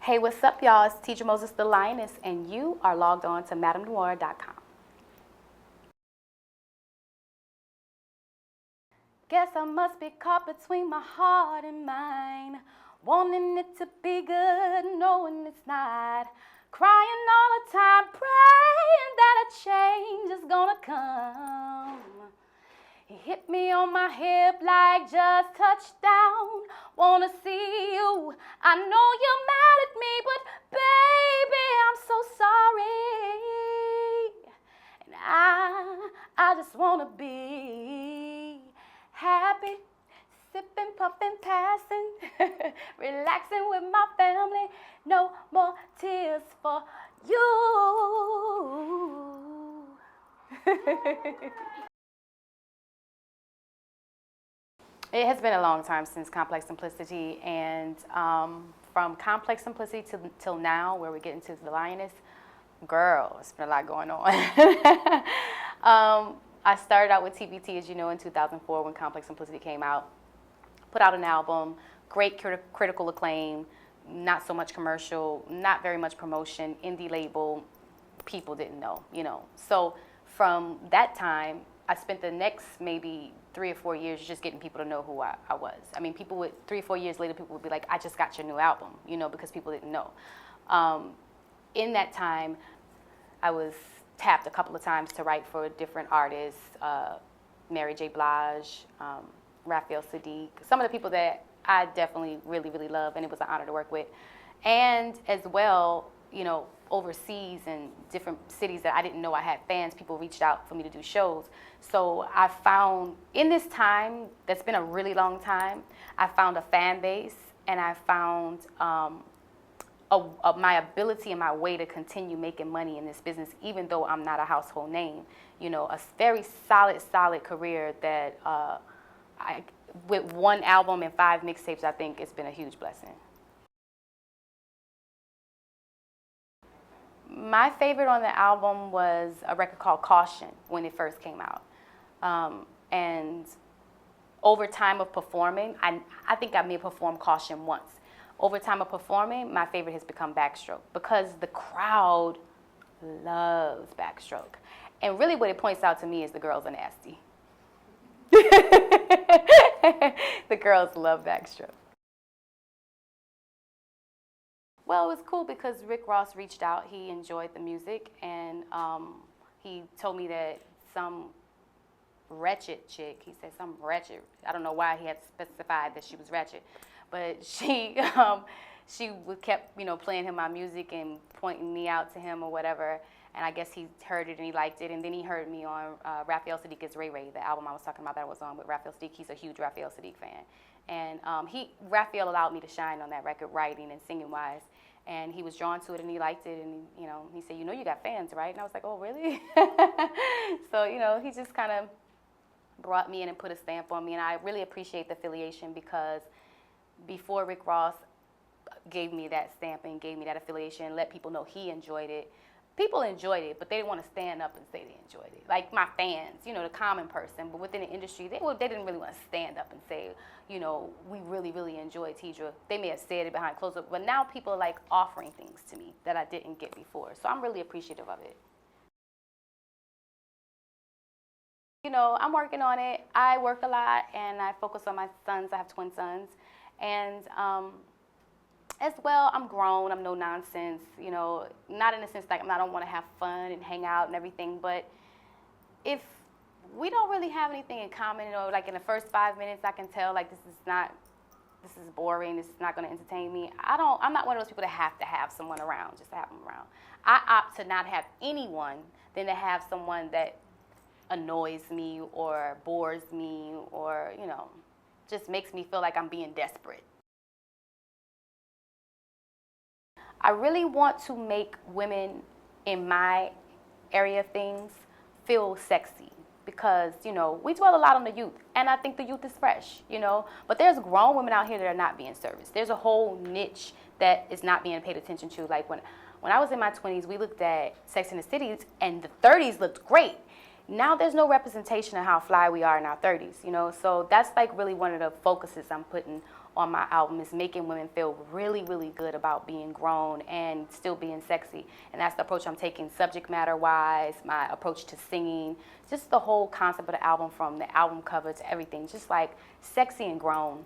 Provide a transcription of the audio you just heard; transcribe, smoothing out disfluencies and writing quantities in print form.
Hey, what's up, y'all? It's Teedra Moses the Lioness, and you are logged on to MadameNoire.com. Guess I must be caught between my heart and mind, wanting it to be good, knowing it's not. Crying all the time, praying that a change is gonna come. He hit me on my hip like just touchdown. Wanna see you. I know you're mad at me, but baby, I'm so sorry. And I just wanna be happy, sipping, puffing, passing, relaxing with my family. No more tears for you. It has been a long time since Complex Simplicity, and from Complex Simplicity till now, where we're getting to the Lioness, girl, it's been a lot going on. I started out with TBT, as you know, in 2004 when Complex Simplicity came out. Put out an album, great critical acclaim, not so much commercial, not very much promotion, indie label, people didn't know, you know. So from that time, I spent the next maybe 3 or 4 years just getting people to know who I was. I mean, people would, 3 or 4 years later, people would be like, I just got your new album, you know, because people didn't know. In that time, I was tapped a couple of times to write for different artists, Mary J. Blige, Raphael Sadiq, some of the people that I definitely really, really love, and it was an honor to work with. And as well, you know, overseas and different cities that I didn't know I had fans, people reached out for me to do shows. So I found, in this time, that's been a really long time, I found a fan base, and I found my ability and my way to continue making money in this business, even though I'm not a household name. You know, a very solid career that with 1 album and 5 mixtapes, I think it's been a huge blessing. My favorite on the album was a record called Caution when it first came out. And over time of performing, I think I may have performed Caution once. Over time of performing, my favorite has become Backstroke because the crowd loves Backstroke. And really what it points out to me is the girls are nasty. The girls love Backstroke. Well, it was cool because Rick Ross reached out. He enjoyed the music, and he told me that some wretched chick, he said some wretched, I don't know why he had specified that she was wretched, but she kept, you know, playing him my music and pointing me out to him or whatever, and I guess he heard it and he liked it, and then he heard me on Raphael Sadiq's Ray Ray, the album I was talking about that I was on with Raphael Sadiq. He's a huge Raphael Sadiq fan, and Raphael allowed me to shine on that record, writing and singing wise. And he was drawn to it and he liked it, and you know, he said, you know, you got fans, right? And I was like, oh, really? So, you know, he just kind of brought me in and put a stamp on me, and I really appreciate the affiliation because before Rick Ross gave me that stamp and gave me that affiliation and let people know he enjoyed it, people enjoyed it, but they didn't want to stand up and say they enjoyed it. Like my fans, you know, the common person, but within the industry, they didn't really want to stand up and say, you know, we really, really enjoy Teedra. They may have said it behind closed doors, but now people are like offering things to me that I didn't get before. So I'm really appreciative of it. You know, I'm working on it. I work a lot and I focus on my sons. I have twin sons. And as well, I'm grown, I'm no nonsense, you know, not in the sense like I don't want to have fun and hang out and everything, but if we don't really have anything in common, you know, like in the first 5 minutes I can tell like this is boring, this is not going to entertain me. I'm not one of those people that have to have someone around, just to have them around. I opt to not have anyone than to have someone that annoys me or bores me or, you know, just makes me feel like I'm being desperate. I really want to make women in my area of things feel sexy because, you know, we dwell a lot on the youth, and I think the youth is fresh, you know, but there's grown women out here that are not being serviced. There's a whole niche that is not being paid attention to. Like when I was in my 20s, we looked at Sex and the City, and the 30s looked great. Now there's no representation of how fly we are in our 30s, you know, so that's like really one of the focuses I'm putting on my album is making women feel really, really good about being grown and still being sexy. And that's the approach I'm taking subject matter wise, my approach to singing, just the whole concept of the album, from the album cover to everything, just like sexy and grown.